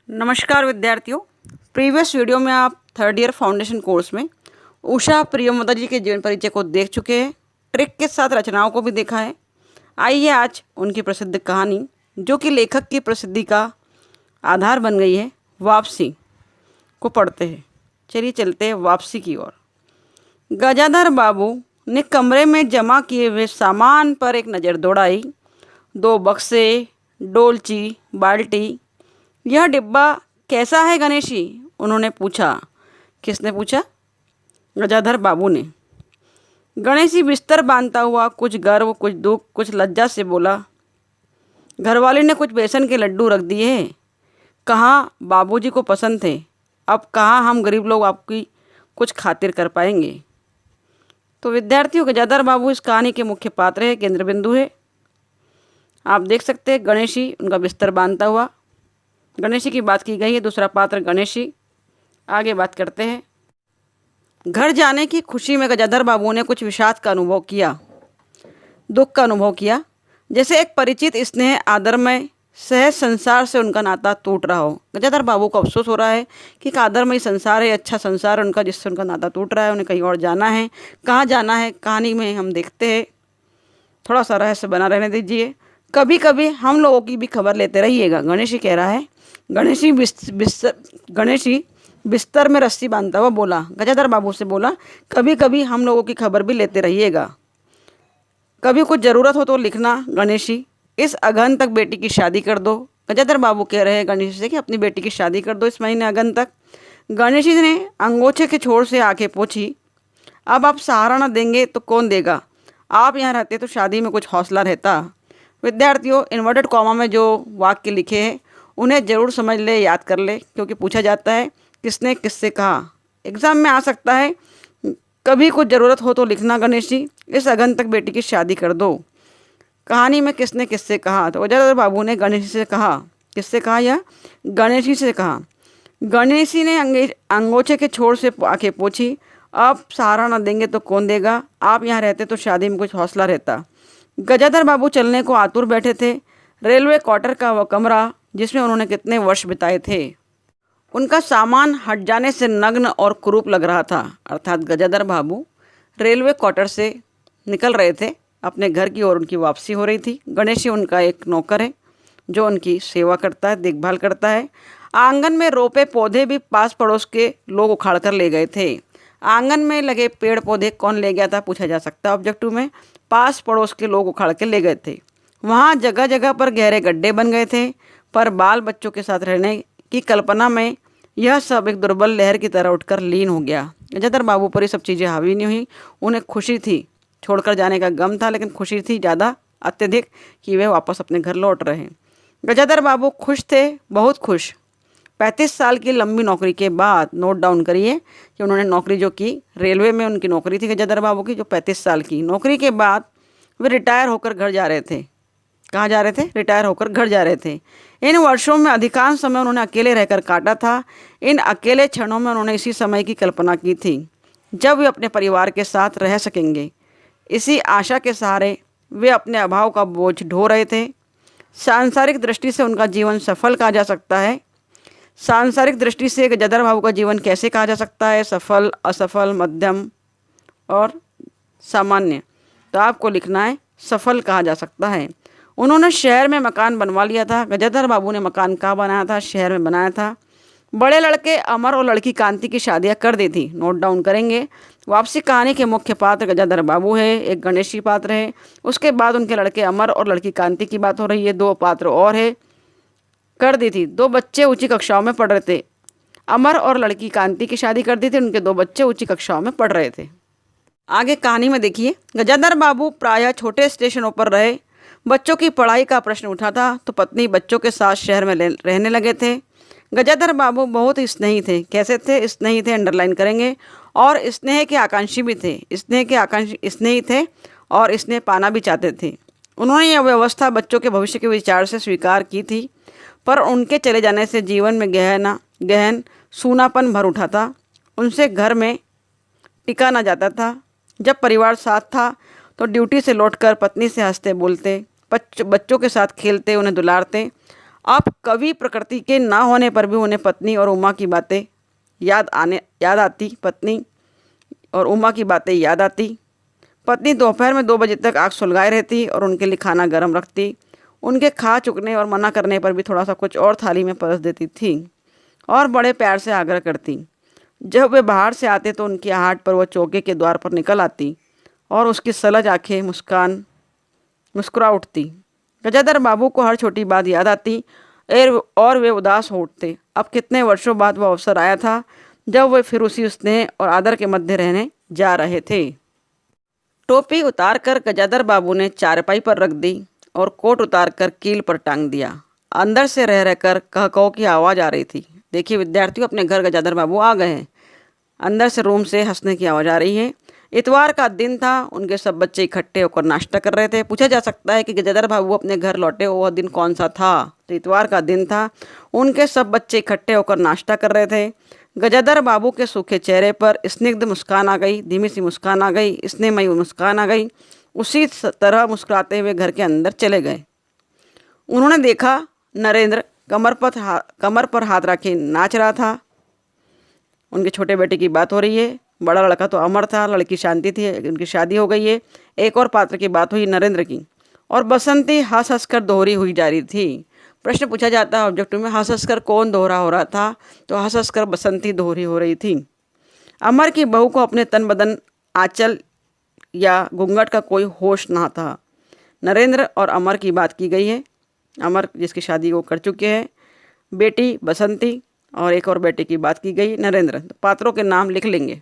नमस्कार विद्यार्थियों। Previous video में आप थर्ड ईयर फाउंडेशन कोर्स में उषा प्रियमवदा जी के जीवन परिचय को देख चुके हैं, ट्रिक के साथ रचनाओं को भी देखा है। आइए आज उनकी प्रसिद्ध कहानी, जो कि लेखक की प्रसिद्धि का आधार बन गई है, वापसी, को पढ़ते हैं। चलिए चलते हैं वापसी की ओर। गजाधर बाबू ने कमरे में जमा किए हुए सामान पर एक नज़र दौड़ाई। 2 बक्से, डोलची, बाल्टी। यह डिब्बा कैसा है गणेशी? उन्होंने पूछा। किसने पूछा? गजाधर बाबू ने। गणेशी बिस्तर बांधता हुआ कुछ गर्व, कुछ दुख, कुछ लज्जा से बोला, घरवाली ने कुछ बेसन के लड्डू रख दिए हैं। कहाँ बाबूजी को पसंद थे, अब कहाँ हम गरीब लोग आपकी कुछ खातिर कर पाएंगे। तो विद्यार्थियों, गजाधर बाबू इस कहानी के मुख्य पात्र है, केंद्र बिंदु है। आप देख सकते हैं गणेशी उनका बिस्तर बांधता हुआ, गणेशी की बात की गई है। दूसरा पात्र गणेशी। आगे बात करते हैं। घर जाने की खुशी में गजाधर बाबू ने कुछ विषाद का अनुभव किया, दुख का अनुभव किया, जैसे एक परिचित स्नेह आदरमय सहज संसार से उनका नाता टूट रहा हो। गजाधर बाबू को अफसोस हो रहा है कि एक आदरमय संसार है, अच्छा संसार है उनका, जिससे उनका नाता टूट रहा है। उन्हें कहीं और जाना है। कहाँ जाना है कहानी में हम देखते हैं। थोड़ा सा रहस्य बना रहने दीजिए। कभी कभी हम लोगों की भी खबर लेते रहिएगा, गणेशी कह रहा है। गणेशी बिस्तर में रस्सी बांधता हुआ बोला, गजाधर बाबू से बोला, कभी कभी हम लोगों की खबर भी लेते रहिएगा। कभी कुछ ज़रूरत हो तो लिखना गणेशी। इस अगहन तक बेटी की शादी कर दो। गजाधर बाबू कह रहे हैं गणेशी से कि अपनी बेटी की शादी कर दो इस महीने अगहन तक। गणेशी ने अंगोछे के छोर से आंखें पोंछी। अब आप सहारा न देंगे तो कौन देगा? आप यहाँ रहते तो शादी में कुछ हौसला रहता। विद्यार्थियों, इन्वर्टेड कॉमा में जो वाक्य लिखे हैं उन्हें ज़रूर समझ ले, याद कर ले, क्योंकि पूछा जाता है किसने किससे कहा। एग्ज़ाम में आ सकता है। कभी कुछ ज़रूरत हो तो लिखना गणेशी, इस अगहन तक बेटी की शादी कर दो। कहानी में किसने किससे कहा? तो गजाधर बाबू ने गणेशी से कहा। किससे कहा? यह गणेशी से कहा। गणेशी ने अंगोछे के छोर से आंखें पोंछी। अब सहारा न देंगे तो कौन देगा? आप यहाँ रहते तो शादी में कुछ हौसला रहता। गजाधर बाबू चलने को आतुर बैठे थे। रेलवे क्वार्टर का वह कमरा जिसमें उन्होंने कितने वर्ष बिताए थे, उनका सामान हट जाने से नग्न और कुरूप लग रहा था। अर्थात गजाधर बाबू रेलवे क्वार्टर से निकल रहे थे अपने घर की ओर, उनकी वापसी हो रही थी। गणेशी उनका एक नौकर है जो उनकी सेवा करता है, देखभाल करता है। आंगन में रोपे पौधे भी पास पड़ोस के लोग उखाड़ कर ले गए थे। आंगन में लगे पेड़ पौधे कौन ले गया था पूछा जा सकता है ऑब्जेक्टिव में। पास पड़ोस के लोग उखाड़ के ले गए थे। वहाँ जगह जगह पर गहरे गड्ढे बन गए थे, पर बाल बच्चों के साथ रहने की कल्पना में यह सब एक दुर्बल लहर की तरह उठकर लीन हो गया। गजाधर बाबू पर ये सब चीज़ें हावी नहीं हुई। उन्हें खुशी थी, छोड़कर जाने का गम था, लेकिन खुशी थी ज़्यादा अत्यधिक कि वे वापस अपने घर लौट रहे हैं। गजाधर बाबू खुश थे, बहुत खुश। 35 साल की लंबी नौकरी के बाद, नोट डाउन करिए कि उन्होंने नौकरी जो की, रेलवे में उनकी नौकरी थी गजाधर बाबू की, जो 35 साल की नौकरी के बाद वे रिटायर होकर घर जा रहे थे। कहाँ जा रहे थे? रिटायर होकर घर जा रहे थे। इन वर्षों में अधिकांश समय उन्होंने अकेले रहकर काटा था। इन अकेले क्षणों में उन्होंने इसी समय की कल्पना की थी जब वे अपने परिवार के साथ रह सकेंगे। इसी आशा के सहारे वे अपने अभाव का बोझ ढो रहे थे। सांसारिक दृष्टि से उनका जीवन सफल कहा जा सकता है। सांसारिक दृष्टि से गजाधर बाबू का जीवन कैसे कहा जा सकता है? सफल, असफल, मध्यम और सामान्य। तो आपको लिखना है सफल कहा जा सकता है। उन्होंने शहर में मकान बनवा लिया था। गजाधर बाबू ने मकान कहाँ बनाया था? शहर में बनाया था। बड़े लड़के अमर और लड़की कांति की शादियाँ कर दी थी। नोट डाउन करेंगे। वापसी कहानी के मुख्य पात्र गजाधर बाबू है, एक गणेशी पात्र है। उसके बाद उनके लड़के अमर और लड़की कांति की बात हो रही है। 2 पात्र और है, कर दी थी। 2 बच्चे ऊंची कक्षाओं में पढ़ रहे थे। अमर और लड़की कांति की शादी कर दी थी। उनके 2 बच्चे ऊंची कक्षाओं में पढ़ रहे थे। आगे कहानी में देखिए, गजाधर बाबू प्रायः छोटे स्टेशनों पर रहे। बच्चों की पढ़ाई का प्रश्न उठा था तो पत्नी बच्चों के साथ शहर में रहने लगे थे। गजाधर बाबू बहुत स्नेही थे। कैसे थे? स्नेही थे, अंडरलाइन करेंगे। और स्नेह के आकांक्षी भी थे। स्नेही थे और स्नेह पाना भी चाहते थे। उन्होंने यह व्यवस्था बच्चों के भविष्य के विचार से स्वीकार की थी, पर उनके चले जाने से जीवन में गहन सूनापन भर उठा था। उनसे घर में टिका ना जाता था। जब परिवार साथ था तो ड्यूटी से लौटकर पत्नी से हंसते बोलते, बच्चों के साथ खेलते, उन्हें दुलारते। अब कभी प्रकृति के ना होने पर भी उन्हें पत्नी और उमा की बातें याद आती। पत्नी और उमा की बातें याद आती। पत्नी दोपहर में 2 बजे तक आग सुलगाए रहती और उनके लिए खाना गर्म रखती। उनके खा चुकने और मना करने पर भी थोड़ा सा कुछ और थाली में परस देती थी और बड़े प्यार से आग्रह करती। जब वे बाहर से आते तो उनकी आहट पर वह चौके के द्वार पर निकल आती और उसकी सलज आंखें मुस्कुरा उठती। गजाधर बाबू को हर छोटी बात याद आती और वे उदास हो उठते। अब कितने वर्षों बाद वह अवसर आया था जब वे फिर उसी स्नेह और आदर के मध्य रहने जा रहे थे। टोपी उतारकर गजाधर बाबू ने चारपाई पर रख दी और कोट उतारकर कील पर टांग दिया। अंदर से रह रहकर कह की आवाज़ आ रही थी। देखिए विद्यार्थियों, अपने घर गजाधर बाबू आ गए हैं। अंदर से रूम से हंसने की आवाज़ आ रही है। इतवार का दिन था। उनके सब बच्चे इकट्ठे होकर नाश्ता कर रहे थे। पूछा जा सकता है कि गजाधर बाबू अपने घर लौटे वह दिन कौन सा था। तो इतवार का दिन था। उनके सब बच्चे इकट्ठे होकर नाश्ता कर रहे थे। गजाधर बाबू के सूखे चेहरे पर स्निग्ध मुस्कान आ गई, धीमी सी मुस्कान आ गई, स्नेहमयी मुस्कान आ गई। उसी तरह मुस्कुराते हुए घर के अंदर चले गए। उन्होंने देखा नरेंद्र कमर पर हाथ रखे नाच रहा था। उनके छोटे बेटे की बात हो रही है। बड़ा लड़का तो अमर था, लड़की शांति थी, उनकी शादी हो गई है। एक और पात्र की बात हुई नरेंद्र की, और बसंती हंस हंस कर दोहरी हुई जा रही थी। प्रश्न पूछा जाता है ऑब्जेक्टिव में, हंस हंस कर कौन दोहरा हो रहा था? तो हंस हंस कर बसंती दोहरी हो रही थी। अमर की बहू को अपने तन बदन आंचल या घूंघट का कोई होश ना था। नरेंद्र और अमर की बात की गई है। अमर जिसकी शादी वो कर चुके हैं, बेटी बसंती और एक और बेटे की बात की गई नरेंद्र। तो पात्रों के नाम लिख लेंगे।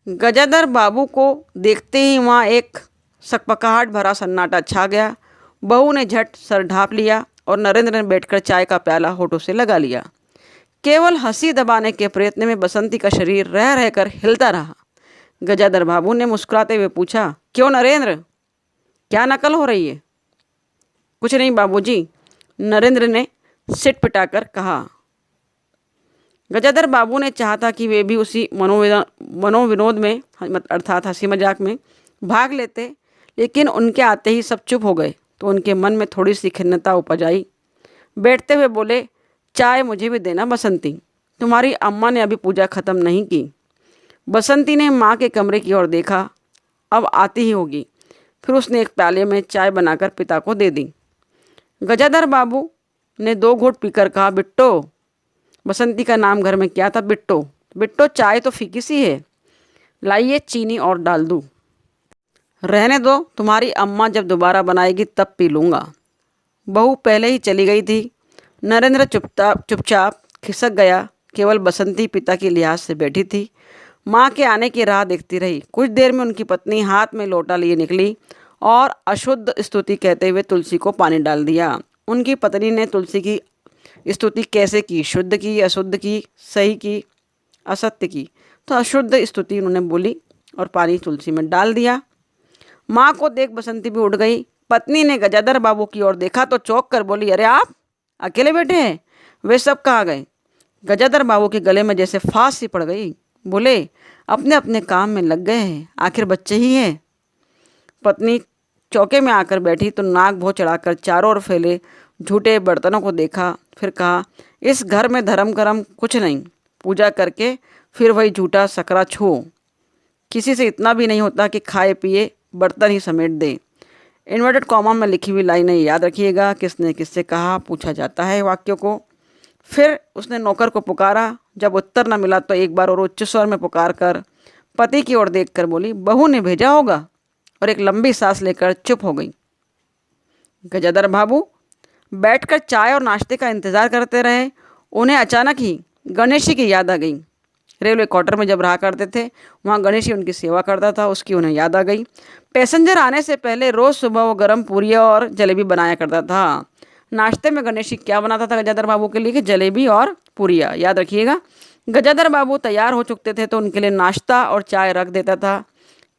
गजाधर बाबू को देखते ही वहाँ एक सकपकाहट भरा सन्नाटा छा गया। बहू ने झट सर ढाँप लिया और नरेंद्र ने बैठकर चाय का प्याला होठों से लगा लिया। केवल हंसी दबाने के प्रयत्न में बसंती का शरीर रह रहकर हिलता रहा। गजाधर बाबू ने मुस्कुराते हुए पूछा, क्यों नरेंद्र, क्या नकल हो रही है? कुछ नहीं बाबूजी, नरेंद्र ने सिट पिटाकर कहा। गजाधर बाबू ने चाहा कि वे भी उसी मनोविनोद में अर्थात हंसी मजाक में भाग लेते, लेकिन उनके आते ही सब चुप हो गए। तो उनके मन में थोड़ी सी खिन्नता उपज आई। बैठते हुए बोले, चाय मुझे भी देना बसंती, तुम्हारी अम्मा ने अभी पूजा खत्म नहीं की। बसंती ने माँ के कमरे की ओर देखा, अब आती ही होगी। फिर उसने एक प्याले में चाय बनाकर पिता को दे दी। गजाधर बाबू ने 2 घूंट पीकर कहा, बिट्टो, बसंती का नाम घर में क्या था? बिट्टो। बिट्टो, चाय तो फीकी सी है, लाइए चीनी और डाल दूँ? रहने दो, तुम्हारी अम्मा जब दोबारा बनाएगी तब पी लूँगा। बहू पहले ही चली गई थी। नरेंद्र चुपचाप खिसक गया। केवल बसंती पिता की लिहाज से बैठी थी। माँ के आने की राह देखती रही। कुछ देर में उनकी पत्नी हाथ में लोटा लिए निकली और अशुद्ध स्तुति कहते हुए तुलसी को पानी डाल दिया। उनकी पत्नी ने तुलसी की स्तुति कैसे की? शुद्ध की, अशुद्ध की, सही की, असत्य की? तो अशुद्ध स्तुति उन्होंने बोली और पानी तुलसी में डाल दिया। माँ को देख बसंती भी उठ गई। पत्नी ने गजाधर बाबू की ओर देखा तो चौंक कर बोली, अरे आप अकेले बैठे हैं? वे सब कहाँ गए? गजाधर बाबू के गले में जैसे फांस सी पड़ गई। बोले, अपने अपने काम में लग गए हैं, आखिर बच्चे ही हैं। पत्नी चौके में आकर बैठी तो नाक भौं चढ़ाकर चारों ओर फैले झूठे बर्तनों को देखा। फिर कहा, इस घर में धर्म करम कुछ नहीं, पूजा करके फिर वही झूठा सकरा छो। किसी से इतना भी नहीं होता कि खाए पिए बर्तन ही समेट दे। इन्वर्टेड कॉमा में लिखी हुई लाइनें याद रखिएगा। किसने किससे कहा पूछा जाता है वाक्यों को। फिर उसने नौकर को पुकारा। जब उत्तर न मिला तो एक बार और उच्च स्वर में पुकार कर पति की ओर देखकर बोली, बहू ने भेजा होगा, और एक लंबी सांस लेकर चुप हो गई। गजाधर बाबू बैठकर चाय और नाश्ते का इंतज़ार करते रहे। उन्हें अचानक ही गणेश जी की याद आ गई। रेलवे क्वार्टर में जब रहा करते थे वहाँ गणेश जी उनकी सेवा करता था, उसकी उन्हें याद आ गई। पैसेंजर आने से पहले रोज़ सुबह वो गर्म पूरियाँ और जलेबी बनाया करता था। नाश्ते में गणेश जी क्या बनाता था गजाधर बाबू के लिए? कि जलेबी और पूरियाँ। याद रखिएगा। गजाधर बाबू तैयार हो चुकते थे तो उनके लिए नाश्ता और चाय रख देता था।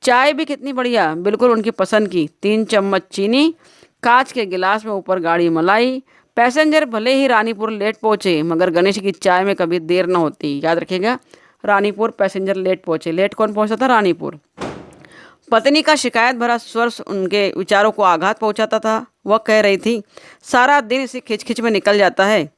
चाय भी कितनी बढ़िया, बिल्कुल उनकी पसंद की। 3 चम्मच चीनी, कांच के गिलास में ऊपर गाढ़ी मलाई। पैसेंजर भले ही रानीपुर लेट पहुँचे मगर गणेश की चाय में कभी देर न होती। याद रखिएगा, रानीपुर पैसेंजर लेट पहुँचे। लेट कौन पहुँचता था? रानीपुर। पत्नी का शिकायत भरा स्वर उनके विचारों को आघात पहुंचाता था। वह कह रही थी, सारा दिन इसी खिचखिच में निकल जाता है,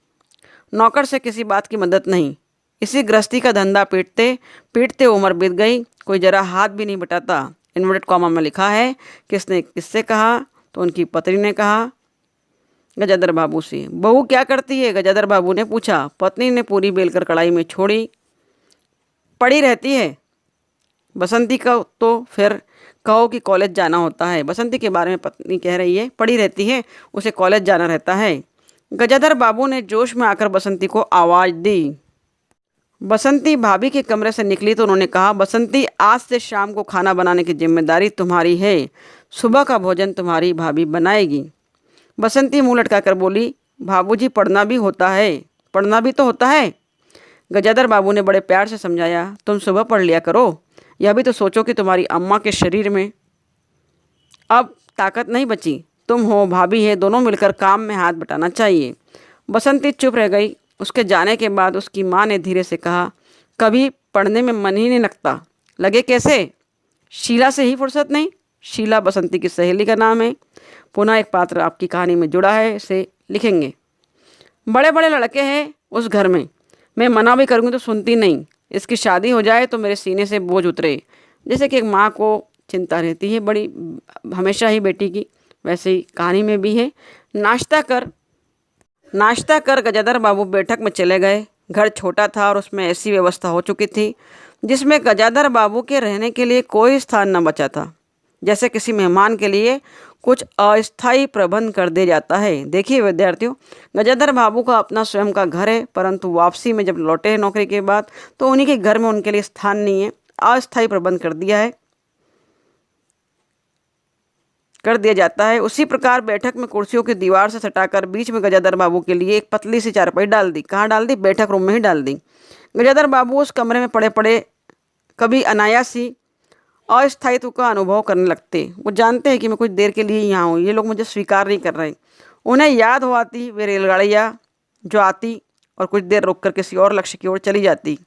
नौकर से किसी बात की मदद नहीं। इसी गृहस्थी का धंधा पीटते पीटते उम्र बीत गई, कोई जरा हाथ भी नहीं बटाता। इन्वर्टेड कॉमा में लिखा है, किसने किससे कहा? तो उनकी पत्नी ने कहा गजाधर बाबू से। बहू क्या करती है? गजाधर बाबू ने पूछा। पत्नी ने पूरी बेलकर कढ़ाई में छोड़ी। पड़ी रहती है। बसंती का तो फिर कहो कि कॉलेज जाना होता है। बसंती के बारे में पत्नी कह रही है, पड़ी रहती है, उसे कॉलेज जाना रहता है। गजाधर बाबू ने जोश में आकर बसंती को आवाज़ दी। बसंती भाभी के कमरे से निकली तो उन्होंने कहा, बसंती आज से शाम को खाना बनाने की जिम्मेदारी तुम्हारी है, सुबह का भोजन तुम्हारी भाभी बनाएगी। बसंती मुंह लटकाकर बोली, बाबूजी पढ़ना भी होता है, पढ़ना भी तो होता है। गजाधर बाबू ने बड़े प्यार से समझाया, तुम सुबह पढ़ लिया करो, यह भी तो सोचो कि तुम्हारी अम्मा के शरीर में अब ताकत नहीं बची, तुम हो, भाभी है, दोनों मिलकर काम में हाथ बटाना चाहिए। बसंती चुप रह गई। उसके जाने के बाद उसकी माँ ने धीरे से कहा, कभी पढ़ने में मन ही नहीं लगता। लगे कैसे? शीला से ही फुर्सत नहीं। शीला बसंती की सहेली का नाम है। पुनः एक पात्र आपकी कहानी में जुड़ा है, इसे लिखेंगे। बड़े बड़े लड़के हैं उस घर में, मैं मना भी करूँगी तो सुनती नहीं। इसकी शादी हो जाए तो मेरे सीने से बोझ उतरे। जैसे कि एक माँ को चिंता रहती है बड़ी हमेशा ही बेटी की, वैसे ही कहानी में भी है। नाश्ता कर गजाधर बाबू बैठक में चले गए। घर छोटा था और उसमें ऐसी व्यवस्था हो चुकी थी जिसमें गजाधर बाबू के रहने के लिए कोई स्थान न बचा था। जैसे किसी मेहमान के लिए कुछ अस्थायी प्रबंध कर दिया जाता है। देखिए विद्यार्थियों, गजाधर बाबू का अपना स्वयं का घर है, परंतु वापसी में जब लौटे हैं नौकरी के बाद तो उन्हीं के घर में उनके लिए स्थान नहीं है, अस्थायी प्रबंध कर दिया जाता है। उसी प्रकार बैठक में कुर्सियों की दीवार से सटाकर बीच में गजाधर बाबू के लिए एक पतली सी चारपाई डाल दी। कहाँ डाल दी? बैठक रूम में ही डाल दी। गजाधर बाबू उस कमरे में पड़े पड़े कभी अनायास ही अस्थायित्व का अनुभव करने लगते। वो जानते हैं कि मैं कुछ देर के लिए यहाँ हूँ, ये लोग मुझे स्वीकार नहीं कर रहे। उन्हें याद हो आती वे रेलगाड़ियाँ जो आती और कुछ देर रुक कर किसी और लक्ष्य की ओर चली जाती।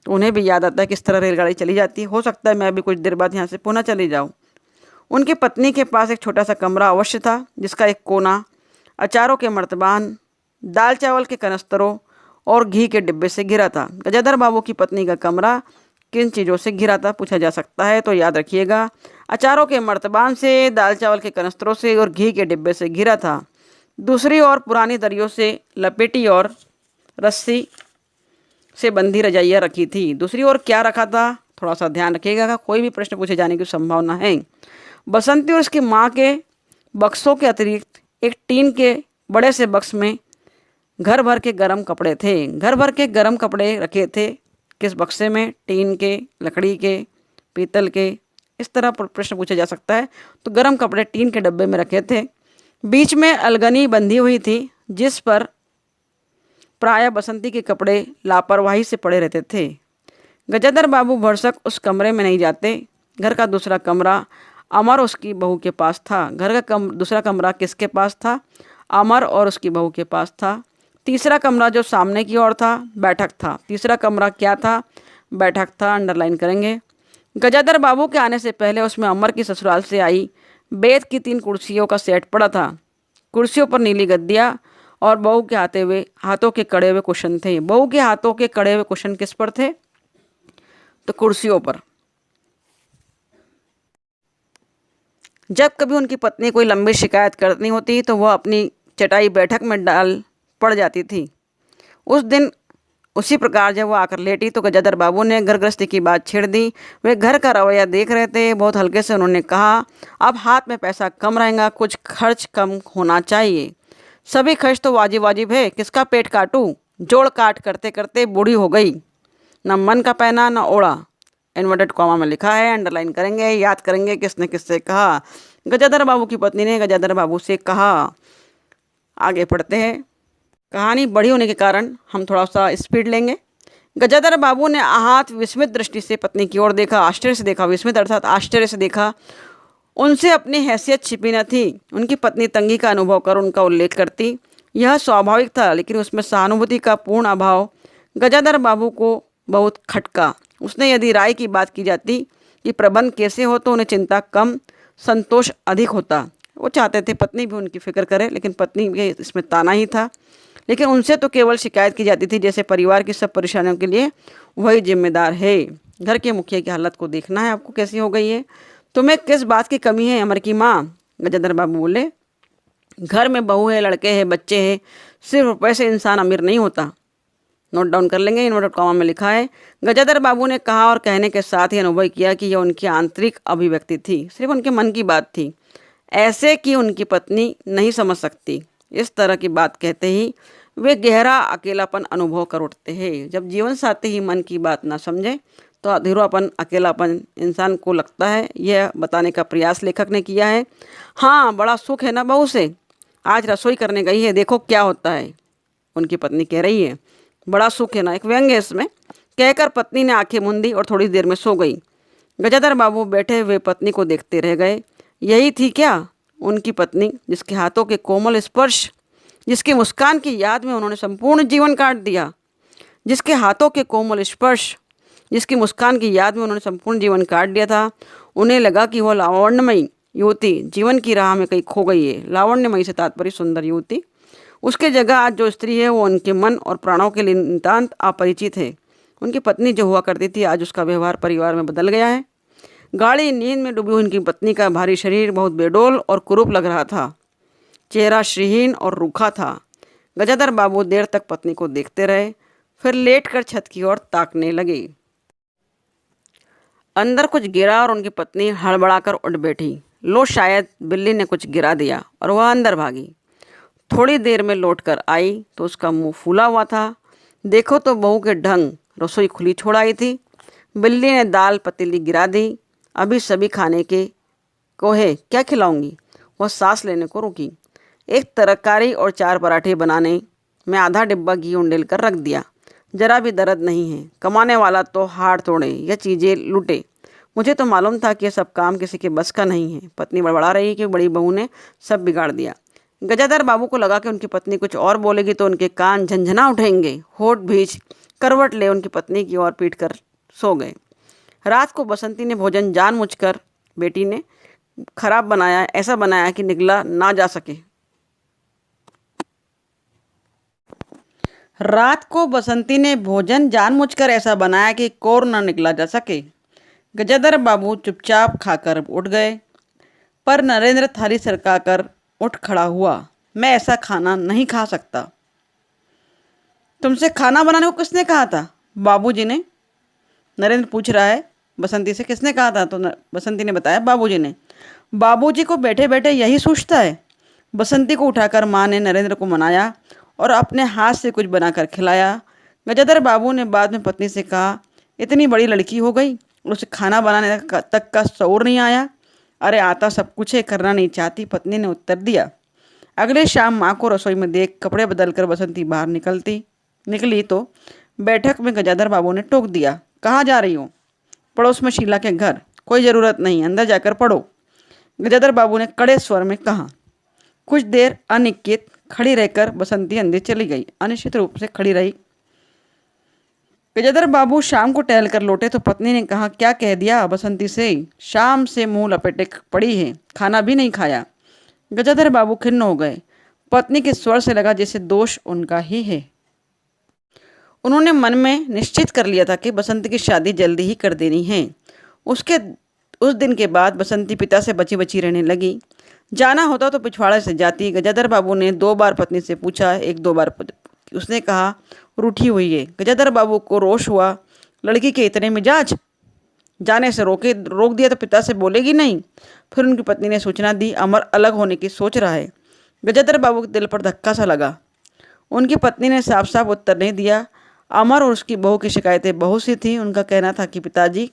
तो उन्हें भी याद आता है किस तरह रेलगाड़ी चली जाती। हो सकता है मैं भी कुछ देर बाद यहाँ से पुनः चली जाऊँ। उनकी पत्नी के पास एक छोटा सा कमरा अवश्य था, जिसका एक कोना अचारों के मर्तबान, दाल चावल के कनस्तरों और घी के डिब्बे से घिरा था। गजाधर बाबू की पत्नी का कमरा किन चीज़ों से घिरा था पूछा जा सकता है, तो याद रखिएगा, अचारों के मर्तबान से, दाल चावल के कनस्तरों से और घी के डिब्बे से घिरा था। दूसरी ओर पुरानी दरियों से लपेटी और रस्सी से बंधी रजाइयाँ रखी थी। दूसरी ओर क्या रखा था, थोड़ा सा ध्यान रखिएगा, कोई भी प्रश्न पूछे जाने की संभावना है। बसंती और उसकी माँ के बक्सों के अतिरिक्त एक टीन के बड़े से बक्स में घर भर के गर्म कपड़े थे। घर भर के गर्म कपड़े रखे थे। किस बक्से में? टीन के, लकड़ी के, पीतल के, इस तरह प्रश्न पूछा जा सकता है। तो गर्म कपड़े टीन के डब्बे में रखे थे। बीच में अलगनी बंधी हुई थी जिस पर प्रायः बसंती के कपड़े लापरवाही से पड़े रहते थे। गजाधर बाबू भरसक उस कमरे में नहीं जाते। घर का दूसरा कमरा अमर उसकी बहू के पास था। घर का दूसरा कमरा किसके पास था? अमर और उसकी बहू के पास था। तीसरा कमरा जो सामने की ओर था, बैठक था। तीसरा कमरा क्या था? बैठक था। अंडरलाइन करेंगे। गजाधर बाबू के आने से पहले उसमें अमर की ससुराल से आई बेत की 3 कुर्सियों का सेट पड़ा था। कुर्सियों पर नीली गद्दियाँ और बहू के हाथों के कड़े हुए कुशन थे। बहू के हाथों के कड़े हुए कुशन किस पर थे? तो कुर्सियों पर। जब कभी उनकी पत्नी कोई लंबी शिकायत करनी होती तो वह अपनी चटाई बैठक में डाल पड़ जाती थी। उस दिन उसी प्रकार जब वो आकर लेटी तो गजाधर बाबू ने घर गृहस्थी की बात छेड़ दी। वे घर का रवैया देख रहे थे। बहुत हल्के से उन्होंने कहा, अब हाथ में पैसा कम रहेगा, कुछ खर्च कम होना चाहिए। सभी खर्च तो वाजिब वाजिब है, किसका पेट काटूं? जोड़ काट करते करते बूढ़ी हो गई, न मन का पहना न ओढ़ा। इन्वर्टेड कॉमा में लिखा है, अंडरलाइन करेंगे, याद करेंगे किसने किससे कहा। गजाधर बाबू की पत्नी ने गजाधर बाबू से कहा। आगे पढ़ते हैं। कहानी बड़ी होने के कारण हम थोड़ा सा स्पीड लेंगे। गजाधर बाबू ने आहत विस्मित दृष्टि से पत्नी की ओर देखा। आश्चर्य से देखा, विस्मित अर्थात आश्चर्य से देखा। उनसे अपनी हैसियत छिपी न थी। उनकी पत्नी तंगी का अनुभव कर उनका उल्लेख करती, यह स्वाभाविक था, लेकिन उसमें सहानुभूति का पूर्ण अभाव गजाधर बाबू को बहुत खटका। उसने यदि राय की बात की जाती कि प्रबंध कैसे हो तो उन्हें चिंता कम, संतोष अधिक होता। वो चाहते थे पत्नी भी उनकी फिक्र करे, लेकिन पत्नी के इसमें ताना ही था। लेकिन उनसे तो केवल शिकायत की जाती थी, जैसे परिवार की सब परेशानियों के लिए वही जिम्मेदार है। घर के मुखिया की हालत को देखना है आपको कैसी हो गई है। तुम्हें किस बात की कमी है अमर की माँ? गजाधर बाबू बोले। घर में बहू है, लड़के हैं, बच्चे हैं, सिर्फ रुपये से इंसान अमीर नहीं होता। नोट डाउन कर लेंगे, नोट कॉमा में लिखा है। गजाधर बाबू ने कहा और कहने के साथ ही अनुभव किया कि यह उनकी आंतरिक अभिव्यक्ति थी, सिर्फ उनके मन की बात थी, ऐसे कि उनकी पत्नी नहीं समझ सकती। इस तरह की बात कहते ही वे गहरा अकेलापन अनुभव कर उठते हैं। जब जीवन साथी ही मन की बात ना समझे तो अधूरापन, अकेलापन इंसान को लगता है। यह बताने का प्रयास लेखक ने किया है। हाँ, बड़ा सुख है ना बहू से, आज रसोई करने गई है, देखो क्या होता है। उनकी पत्नी कह रही है, बड़ा सुख है ना, एक व्यंग्य है इसमें। कहकर पत्नी ने आंखें मूंदी और थोड़ी देर में सो गई। गजाधर बाबू बैठे हुए पत्नी को देखते रह गए। यही थी क्या उनकी पत्नी, जिसके हाथों के कोमल स्पर्श, जिसकी मुस्कान की याद में उन्होंने संपूर्ण जीवन काट दिया। जिसके हाथों के कोमल स्पर्श, जिसकी मुस्कान की याद में उन्होंने संपूर्ण जीवन काट दिया था। उन्हें लगा कि वह लावण्यमयी युवती जीवन की राह में कहीं खो गई है। लावण्यमयी से तात्पर्य सुंदर युवती। उसके जगह आज जो स्त्री है वो उनके मन और प्राणों के लिए नितांत अपरिचित है। उनकी पत्नी जो हुआ करती थी, आज उसका व्यवहार परिवार में बदल गया है। गाढ़ी नींद में डूबी उनकी पत्नी का भारी शरीर बहुत बेडोल और कुरूप लग रहा था। चेहरा श्रीहीन और रूखा था। गजाधर बाबू देर तक पत्नी को देखते रहे, फिर लेटकर छत की ओर ताकने लगे। अंदर कुछ गिरा और उनकी पत्नी हड़बड़ाकर उठ बैठी। लो, शायद बिल्ली ने कुछ गिरा दिया, और वह अंदर भागी। थोड़ी देर में लौटकर आई तो उसका मुंह फूला हुआ था। देखो तो बहू के ढंग, रसोई खुली छोड़ आई थी। बिल्ली ने दाल पतीली गिरा दी। अभी सभी खाने के को है, क्या खिलाऊंगी? वह सांस लेने को रुकी। एक तरकारी और 4 पराठे बनाने में आधा डिब्बा घी उंडेल कर रख दिया। जरा भी दर्द नहीं है। कमाने वाला तो हाड़ तोड़े या चीज़ें लूटे। मुझे तो मालूम था कि यह सब काम किसी के बस का नहीं है। पत्नी बड़बड़ा रही कि बड़ी बहू ने सब बिगाड़ दिया। गजाधर बाबू को लगा कि उनकी पत्नी कुछ और बोलेगी तो उनके कान झंझना उठेंगे। होठ भींच करवट ले उनकी पत्नी की ओर पीट कर सो गए। रात को बसंती ने भोजन जानबूझकर बेटी ने खराब बनाया, ऐसा बनाया कि निगला ना जा सके। रात को बसंती ने भोजन जानबूझकर ऐसा बनाया कि कोर न निकला जा सके। गजाधर बाबू चुपचाप खाकर उठ गए, पर नरेंद्र थाली सरकाकर उठ खड़ा हुआ। मैं ऐसा खाना नहीं खा सकता। तुमसे खाना बनाने को किसने कहा था? बाबूजी ने। नरेंद्र पूछ रहा है बसंती से, किसने कहा था? तो बसंती ने बताया, बाबूजी ने। बाबूजी को बैठे बैठे यही सोचता है। बसंती को उठाकर माँ ने नरेंद्र को मनाया और अपने हाथ से कुछ बनाकर खिलाया। गजाधर बाबू ने बाद में पत्नी से कहा, इतनी बड़ी लड़की हो गई और उसे खाना बनाने तक का शऊर नहीं आया। अरे आता सब कुछ है, करना नहीं चाहती, पत्नी ने उत्तर दिया। अगले शाम माँ को रसोई में देख कपड़े बदलकर बसंती बाहर निकली तो बैठक में गजाधर बाबू ने टोक दिया, कहाँ जा रही हो? पड़ोस में शीला के घर। कोई ज़रूरत नहीं, अंदर जाकर पढ़ो। गजाधर बाबू ने कड़े स्वर में कहा। कुछ देर अनिश्चित खड़ी रहकर बसंती अंदर चली गई। अनिश्चित रूप से खड़ी रही। गजाधर बाबू शाम को टहल कर लौटे तो पत्नी ने कहा, क्या कह दिया बसंती से? शाम से मुंह लपेटे पड़ी है, खाना भी नहीं खाया। गजाधर बाबू खिन्न हो गए। पत्नी के स्वर से लगा जैसे दोष उनका ही है। उन्होंने मन में निश्चित कर लिया था कि बसंती की शादी जल्दी ही कर देनी है। उस दिन के बाद बसंती पिता से बची बची रहने लगी। जाना होता तो पिछवाड़े से जाती। गजाधर बाबू ने 2 बार पत्नी से पूछा, 1-2 बार उसने कहा रूठी हुई है। गजाधर बाबू को रोष हुआ, लड़की के इतने मिजाज, जाने से रोक दिया तो पिता से बोलेगी नहीं। फिर उनकी पत्नी ने सूचना दी, अमर अलग होने की सोच रहा है। गजाधर बाबू के दिल पर धक्का सा लगा। उनकी पत्नी ने साफ साफ उत्तर नहीं दिया। अमर और उसकी बहू की शिकायतें बहुत सी थी। उनका कहना था कि पिताजी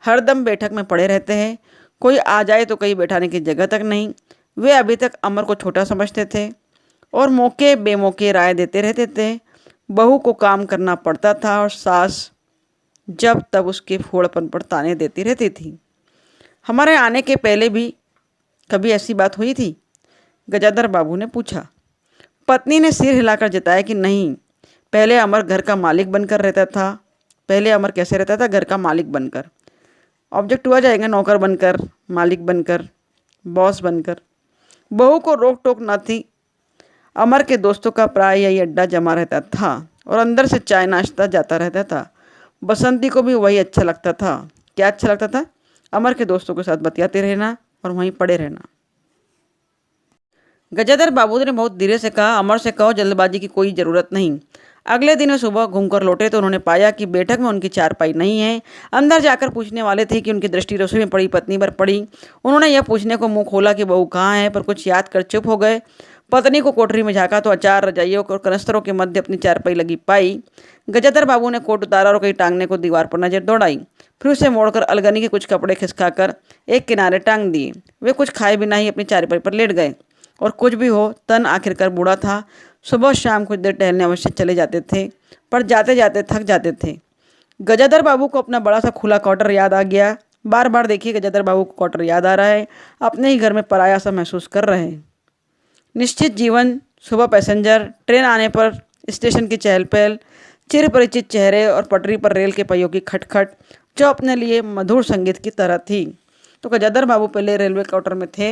हरदम बैठक में पड़े रहते हैं, कोई आ जाए तो कहीं बैठाने की जगह तक नहीं। वे अभी तक अमर को छोटा समझते थे और मौके बेमौके राय देते रहते थे। बहू को काम करना पड़ता था और सास जब तब उसके फोड़पन पर ताने देती रहती थी। हमारे आने के पहले भी कभी ऐसी बात हुई थी? गजाधर बाबू ने पूछा। पत्नी ने सिर हिलाकर जताया कि नहीं, पहले अमर घर का मालिक बनकर रहता था। पहले अमर कैसे रहता था? घर का मालिक बनकर। ऑब्जेक्ट हुआ जाएगा नौकर बनकर, मालिक बनकर, बॉस बनकर। बहू को रोक टोक न थी। अमर के दोस्तों का प्राय यही अड्डा जमा रहता था और अंदर से चाय नाश्ता जाता रहता था। बसंती को भी वही अच्छा लगता था। क्या अच्छा लगता था? अमर के दोस्तों के साथ बतियाते रहना और वहीं पड़े रहना। गजाधर बाबू ने बहुत धीरे से कहा, अमर से कहो जल्दबाजी की कोई ज़रूरत नहीं। अगले दिन वे सुबह घूमकर लौटे तो उन्होंने पाया कि बैठक में उनकी चारपाई नहीं है। अंदर जाकर पूछने वाले थे कि उनकी दृष्टि रसोई में पड़ी पत्नी पर पड़ी। उन्होंने यह पूछने को मुंह खोला कि बहू कहाँ है, पर कुछ याद कर चुप हो गए। पत्नी को कोठरी में झाँका तो अचार, रजाइयों और कनस्तरों के मध्य अपनी चारपाई लगी पाई। गजाधर बाबू ने कोट उतारा और कहीं टांगने को दीवार पर नजर दौड़ाई। फिर उसे मोड़कर अलगनी के कुछ कपड़े खिसकाकर एक किनारे टांग दिए। वे कुछ खाए बिना ही अपनी चारपाई पर लेट गए। और कुछ भी हो, तन आखिरकार बूढ़ा था। सुबह शाम कुछ देर टहलने अवश्य चले जाते थे, पर जाते जाते थक जाते थे। गजाधर बाबू को अपना बड़ा सा खुला क्वार्टर याद आ गया। बार बार देखिए, गजाधर बाबू को क्वार्टर याद आ रहा है। अपने ही घर में पराया सा महसूस कर रहे हैं। निश्चित जीवन, सुबह पैसेंजर, ट्रेन आने पर स्टेशन की चहल पहल, चिर परिचित चेहरे और पटरी पर रेल के पहियों की खटखट, जो अपने लिए मधुर संगीत की तरह थी। तो गजाधर बाबू पहले रेलवे क्वार्टर में थे,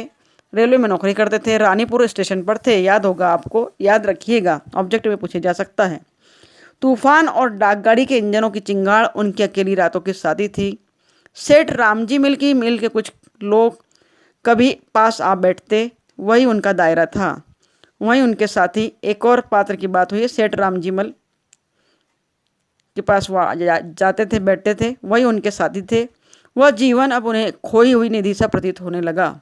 रेलवे में नौकरी करते थे, रानीपुर स्टेशन पर थे। याद होगा आपको, याद रखिएगा, ऑब्जेक्ट में पूछे जा सकता है। तूफान और डाकगाड़ी के इंजनों की चिंगाड़ उनकी अकेली रातों की शादी थी। सेठ रामजी मिल के कुछ लोग कभी पास आ बैठते, वही उनका दायरा था, वहीं उनके साथी। एक और पात्र की बात हुई, सेठ रामजी मल के पास वह जाते थे, बैठते थे, वही उनके साथी थे। वह जीवन अब उन्हें खोई हुई निधि सा प्रतीत होने लगा।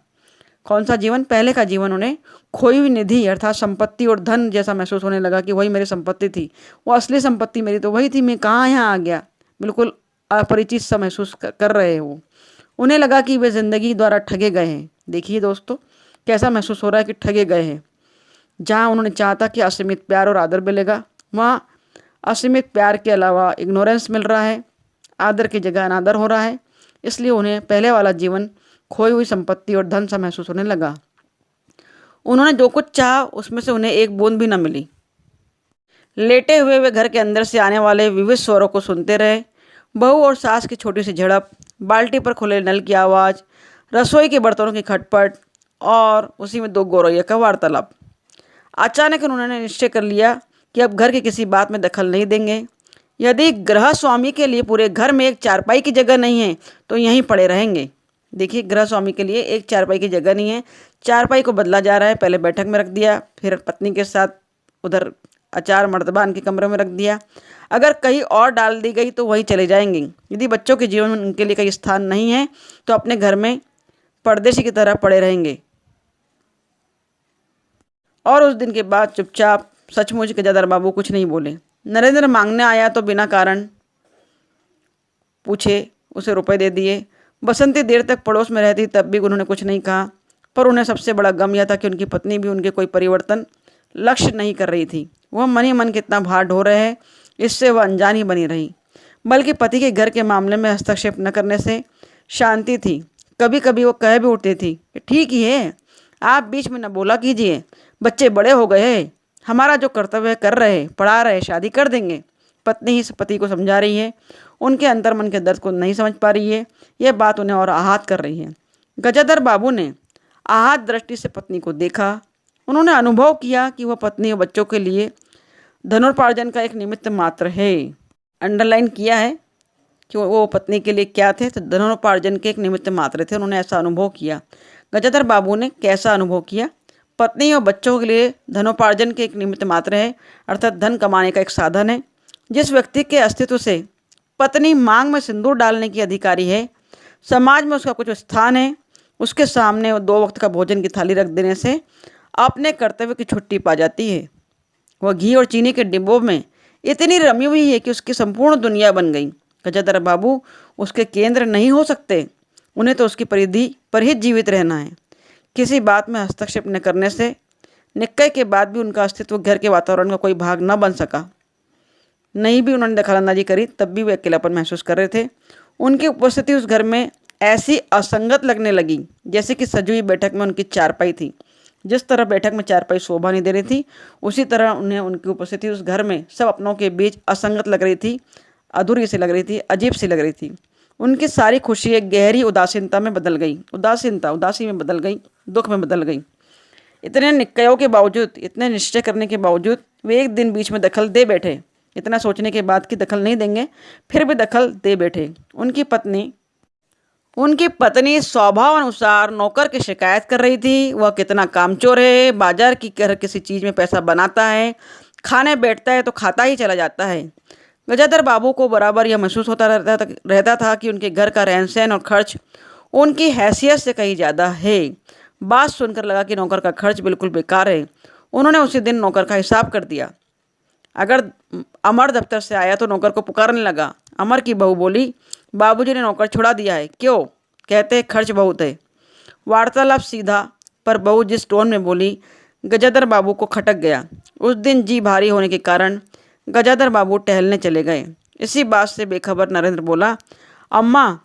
कौन सा जीवन? पहले का जीवन उन्हें खोई हुई निधि अर्थात संपत्ति और धन जैसा महसूस होने लगा कि वही मेरी संपत्ति थी, वो असली संपत्ति मेरी तो वही थी, मैं कहाँ यहाँ आ गया। बिल्कुल अपरिचित सा महसूस कर रहे हैं वो। उन्हें लगा कि वे जिंदगी द्वारा ठगे गए हैं। देखिए दोस्तों, कैसा महसूस हो रहा है कि ठगे गए हैं। जहाँ उन्होंने चाहा था कि असीमित प्यार और आदर मिलेगा, वहाँ असीमित प्यार के अलावा इग्नोरेंस मिल रहा है, आदर की जगह अनादर हो रहा है। इसलिए उन्हें पहले वाला जीवन खोई हुई संपत्ति और धन सा महसूस होने लगा। उन्होंने जो कुछ चाहा उसमें से उन्हें एक बूंद भी न मिली। लेटे हुए वे घर के अंदर से आने वाले विविध स्वरों को सुनते रहे। बहू और सास की छोटी सी झड़प, बाल्टी पर खुले नल की आवाज़, रसोई के बर्तनों की खटपट और उसी में दो गौरैया का वार्तालाप। अचानक उन्होंने निश्चय कर लिया कि अब घर की किसी बात में दखल नहीं देंगे। यदि गृह स्वामी के लिए पूरे घर में एक चारपाई की जगह नहीं है तो यहीं पड़े रहेंगे। देखिए, गृह स्वामी के लिए एक चारपाई की जगह नहीं है, चारपाई को बदला जा रहा है। पहले बैठक में रख दिया, फिर पत्नी के साथ उधर अचार मर्तबान के कमरे में रख दिया। अगर कहीं और डाल दी गई तो वहीं चले जाएंगे। यदि बच्चों के जीवन में उनके लिए कहीं स्थान नहीं है तो अपने घर में परदेशी की तरह पड़े रहेंगे। और उस दिन के बाद चुपचाप, सचमुच गजाधर बाबू कुछ नहीं बोले। नरेंद्र मांगने आया तो बिना कारण पूछे उसे रुपए दे दिए। बसंती देर तक पड़ोस में रहती तब भी उन्होंने कुछ नहीं कहा, पर उन्हें सबसे बड़ा गम यह था कि उनकी पत्नी भी उनके कोई परिवर्तन लक्ष्य नहीं कर रही थी। वह मन ही मन कितना भार ढो रहे हैं, इससे वह अनजान ही बनी रही। बल्कि पति के घर के मामले में हस्तक्षेप न करने से शांति थी। कभी कभी वो कह भी उठती थी कि ठीक ही है, आप बीच में न बोला कीजिए, बच्चे बड़े हो गए हैं, हमारा जो कर्तव्य कर रहे, पढ़ा रहे, शादी कर देंगे। पत्नी ही पति को समझा रही है, उनके अंतर्मन के दर्द को नहीं समझ पा रही है। यह बात उन्हें और आहत कर रही है। गजाधर बाबू ने आहत दृष्टि से पत्नी को देखा। उन्होंने अनुभव किया कि वह पत्नी और बच्चों के लिए धनोपार्जन का एक निमित्त मात्र है। अंडरलाइन किया है कि वो पत्नी के लिए क्या थे, तो धनोपार्जन के एक निमित्त मात्र थे। उन्होंने ऐसा अनुभव किया। गजाधर बाबू ने कैसा अनुभव किया? पत्नी और बच्चों के लिए धनोपार्जन के एक निमित्त मात्र है, अर्थात धन कमाने का एक साधन है। जिस व्यक्ति के अस्तित्व से पत्नी मांग में सिंदूर डालने की अधिकारी है, समाज में उसका कुछ स्थान है, उसके सामने 2 वक्त का भोजन की थाली रख देने से अपने कर्तव्य की छुट्टी पा जाती है। वह घी और चीनी के डिब्बों में इतनी रमी हुई है कि उसकी संपूर्ण दुनिया बन गई। गजाधर बाबू उसके केंद्र नहीं हो सकते। उन्हें तो उसकी परिधि पर ही जीवित रहना है। किसी बात में हस्तक्षेप न करने से निश्चय के बाद भी उनका अस्तित्व घर के वातावरण का कोई भाग न बन सका। नहीं भी उन्होंने दखलंदाजी करी तब भी वे अकेलापन महसूस कर रहे थे। उनकी उपस्थिति उस घर में ऐसी असंगत लगने लगी जैसे कि सजी हुई बैठक में उनकी चारपाई थी। जिस तरह बैठक में चारपाई शोभा नहीं दे रही थी, उसी तरह उन्हें उनकी उपस्थिति उस घर में सब अपनों के बीच असंगत लग रही थी, अधूरी सी लग रही थी, अजीब सी लग रही थी। उनकी सारी खुशी एक गहरी उदासीनता में बदल गई। उदासी में बदल गई, दुख में बदल गई। इतने निश्चयों के बावजूद, इतने निश्चय करने के बावजूद वे एक दिन बीच में दखल दे बैठे। इतना सोचने के बाद कि दखल नहीं देंगे, फिर भी दखल दे बैठे। उनकी पत्नी स्वभाव अनुसार नौकर की शिकायत कर रही थी। वह कितना कामचोर है, बाजार की किसी चीज़ में पैसा बनाता है, खाने बैठता है तो खाता ही चला जाता है। गजाधर बाबू को बराबर यह महसूस होता रहता था कि उनके घर का रहन सहन और खर्च उनकी हैसियत से कहीं ज़्यादा है। बात सुनकर लगा कि नौकर का खर्च बिल्कुल बेकार है। उन्होंने उसी दिन नौकर का हिसाब कर दिया। अगर अमर दफ्तर से आया तो नौकर को पुकारने लगा। अमर की बहू बोली, बाबूजी ने नौकर छुड़ा दिया है। क्यों? कहते खर्च बहुत है। वार्तालाप सीधा, पर बहू जिस टोन में बोली, गजाधर बाबू को खटक गया। उस दिन जी भारी होने के कारण गजाधर बाबू टहलने चले गए। इसी बात से बेखबर नरेंद्र बोला, अम्मा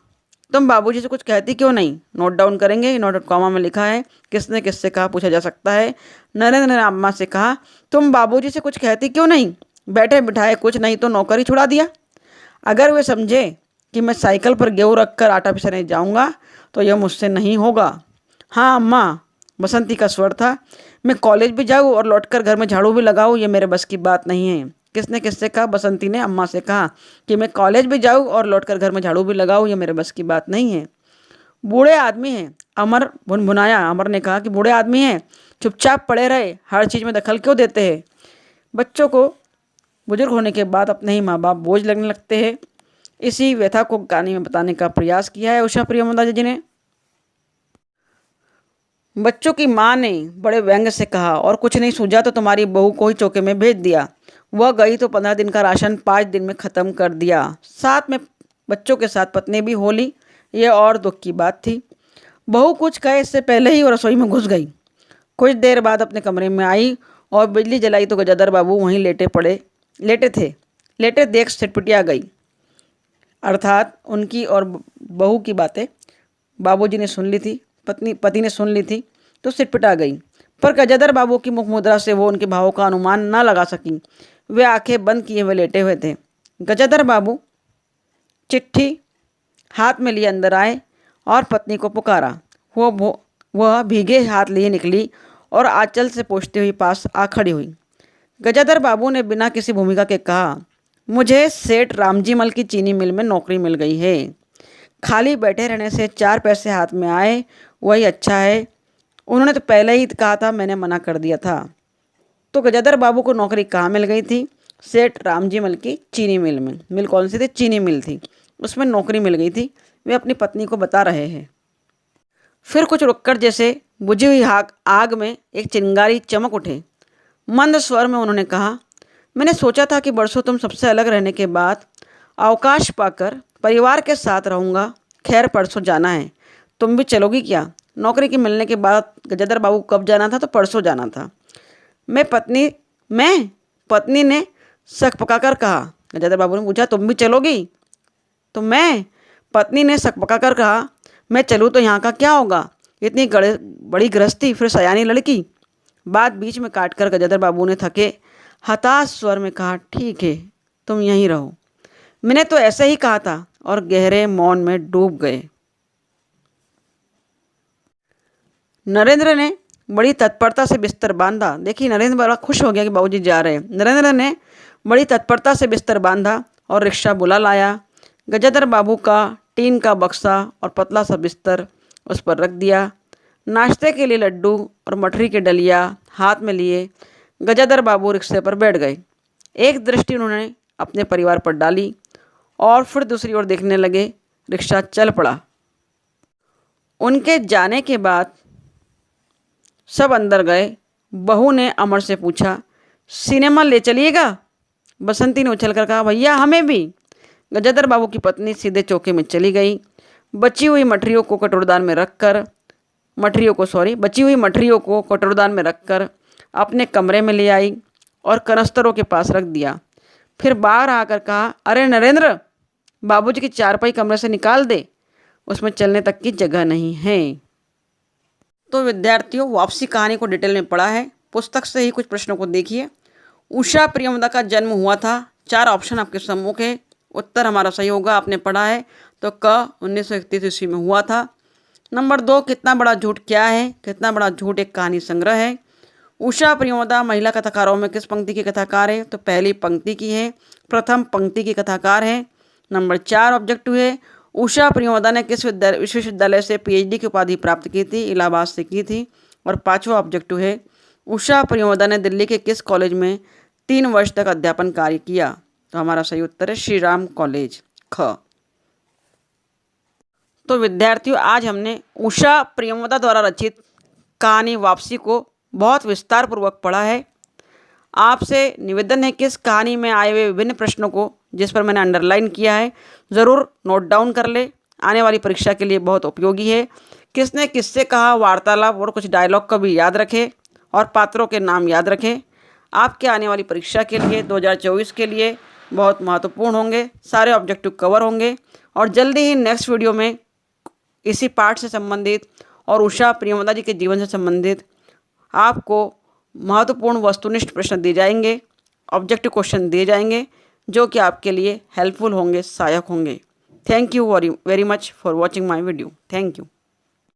तुम बाबूजी से कुछ कहती क्यों नहीं? नोट डाउन करेंगे, नोट कॉमा में लिखा है, किसने किससे कहा पूछा जा सकता है। नरेंद्र ने अम्मा से कहा, तुम बाबूजी से कुछ कहती क्यों नहीं? बैठे बिठाए कुछ नहीं तो नौकर ही छुड़ा दिया। अगर वे समझे कि मैं साइकिल पर गेहूँ रख कर आटा पिसने जाऊँगा तो यह मुझसे नहीं होगा। हाँ अम्मा, बसंती का स्वर था, मैं कॉलेज भी जाऊँ और लौटकर घर में झाड़ू भी लगाऊँ, ये मेरे बस की बात नहीं है। किसने किससे कहा? बसंती ने अम्मा से कहा कि मैं कॉलेज भी जाऊँ और लौटकर घर में झाड़ू भी लगाऊँ, ये मेरे बस की बात नहीं है। बूढ़े आदमी हैं, अमर भुनभुनाया। अमर ने कहा कि बूढ़े आदमी हैं, चुपचाप पड़े रहे, हर चीज़ में दखल क्यों देते हैं? बच्चों को बुजुर्ग होने के बाद अपने ही माँ बाप बोझ लगने लगते हैं। इसी व्यथा को कहानी में बताने का प्रयास किया है उषा प्रियमदा जी ने। बच्चों की माँ ने बड़े व्यंग से कहा, और कुछ नहीं सूझा तो तुम्हारी बहू को ही चौके में भेज दिया। वह गई तो 15 दिन का राशन 5 दिन में ख़त्म कर दिया। साथ में बच्चों के साथ पत्नी भी होली। यह और दुख की बात थी। बहू कुछ कहे इससे पहले ही वो रसोई में घुस गई। कुछ देर बाद अपने कमरे में आई और बिजली जलाई तो गजाधर बाबू वहीं लेटे थे। लेटे देख छिटपुटिया गई। अर्थात उनकी और बहू की बातें बाबूजी ने सुन ली थी, पति ने सुन ली थी, तो सिटपिटा गई। पर गजाधर बाबू की मुख मुद्रा से वो उनके भावों का अनुमान न लगा सकी। वे आंखें बंद किए हुए लेटे हुए थे। गजाधर बाबू चिट्ठी हाथ में लिए अंदर आए और पत्नी को पुकारा। वह भीगे हाथ लिए निकली और आंचल से पोंछती हुई पास आ खड़ी हुई। गजाधर बाबू ने बिना किसी भूमिका के कहा, मुझे सेठ रामजी मल की चीनी मिल में नौकरी मिल गई है। खाली बैठे रहने से 4 पैसे हाथ में आए वही अच्छा है। उन्होंने तो पहले ही कहा था, मैंने मना कर दिया था। तो गजाधर बाबू को नौकरी कहाँ मिल गई थी? सेठ रामजी मल की चीनी मिल में। मिल कौन सी थी? चीनी मिल थी। उसमें नौकरी मिल गई थी। वे अपनी पत्नी को बता रहे हैं। फिर कुछ रुककर जैसे बुझी हुई आग में एक चिंगारी चमक उठे। मंद स्वर में उन्होंने कहा, मैंने सोचा था कि बरसों तुम सबसे अलग रहने के बाद अवकाश पाकर परिवार के साथ रहूँगा। खैर परसों जाना है, तुम भी चलोगी क्या? नौकरी के मिलने के बाद गजाधर बाबू कब जाना था? तो परसों जाना था। पत्नी ने शक पकाकर कहा। गजाधर बाबू ने पूछा, तुम भी चलोगी? तो पत्नी ने शक पकाकर कहा, मैं चलूँ तो यहाँ का क्या होगा? इतनी बड़ी गृहस्थी, फिर सयानी लड़की। बात बीच में काटकर गजाधर बाबू ने थके हताश स्वर में कहा, ठीक है तुम यहीं रहो। मैंने तो ऐसे ही कहा था, और गहरे मौन में डूब गए। नरेंद्र ने बड़ी तत्परता से बिस्तर बांधा। देखिए नरेंद्र बड़ा खुश हो गया कि बाबूजी जा रहे हैं। नरेंद्र ने बड़ी तत्परता से बिस्तर बांधा और रिक्शा बुला लाया। गजाधर बाबू का टीन का बक्सा और पतला सा बिस्तर उस पर रख दिया। नाश्ते के लिए लड्डू और मठरी के डलिया हाथ में लिए गजाधर बाबू रिक्शे पर बैठ गए। एक दृष्टि उन्होंने अपने परिवार पर डाली और फिर दूसरी ओर देखने लगे। रिक्शा चल पड़ा। उनके जाने के बाद सब अंदर गए। बहू ने अमर से पूछा, सिनेमा ले चलिएगा? बसंती ने उछलकर कहा, भैया हमें भी। गजाधर बाबू की पत्नी सीधे चौके में चली गई। बची हुई मठरियों को कटोरदान में रखकर अपने कमरे में ले आई और कनस्तरों के पास रख दिया। फिर बाहर आकर कहा, अरे नरेंद्र, बाबूजी की चारपाई कमरे से निकाल दे, उसमें चलने तक की जगह नहीं है। तो विद्यार्थियों, वापसी कहानी को डिटेल में पढ़ा है। पुस्तक से ही कुछ प्रश्नों को देखिए। उषा प्रियमदा का जन्म हुआ था। 4 ऑप्शन आपके सम्मुख है। उत्तर हमारा सही होगा, आपने पढ़ा है। तो क 1931 ईस्वी में हुआ था। नंबर 2, कितना बड़ा झूठ क्या है? कितना बड़ा झूठ एक कहानी संग्रह है। उषा प्रियमोदा महिला कथाकारों में किस पंक्ति की कथाकार है? तो पहली पंक्ति की है, प्रथम पंक्ति की कथाकार है। नंबर 4 ऑब्जेक्टिव है, उषा प्रियमोदा ने किस विश्वविद्यालय से पीएचडी की उपाधि प्राप्त की थी? इलाहाबाद से की थी। और 5वां ऑब्जेक्टिव है, उषा प्रियमोदा ने दिल्ली के किस कॉलेज में 3 वर्ष तक अध्यापन कार्य किया? तो हमारा सही उत्तर है श्री राम कॉलेज, ख। तो विद्यार्थियों, आज हमने उषा प्रियमोदा द्वारा रचित कहानी वापसी को बहुत विस्तार पूर्वक पढ़ा है। आपसे निवेदन है कि इस कहानी में आए हुए विभिन्न प्रश्नों को, जिस पर मैंने अंडरलाइन किया है, ज़रूर नोट डाउन कर ले। आने वाली परीक्षा के लिए बहुत उपयोगी है। किसने किससे कहा, वार्तालाप और कुछ डायलॉग का भी याद रखें और पात्रों के नाम याद रखें। आपके आने वाली परीक्षा के लिए 2024 के लिए बहुत महत्वपूर्ण होंगे। सारे ऑब्जेक्टिव कवर होंगे और जल्दी ही नेक्स्ट वीडियो में इसी पाठ से संबंधित और उषा प्रियमोदा जी के जीवन से संबंधित आपको महत्वपूर्ण वस्तुनिष्ठ प्रश्न दिए जाएंगे, ऑब्जेक्टिव क्वेश्चन दिए जाएंगे, जो कि आपके लिए हेल्पफुल होंगे, सहायक होंगे। Thank you very much for watching my video. Thank you.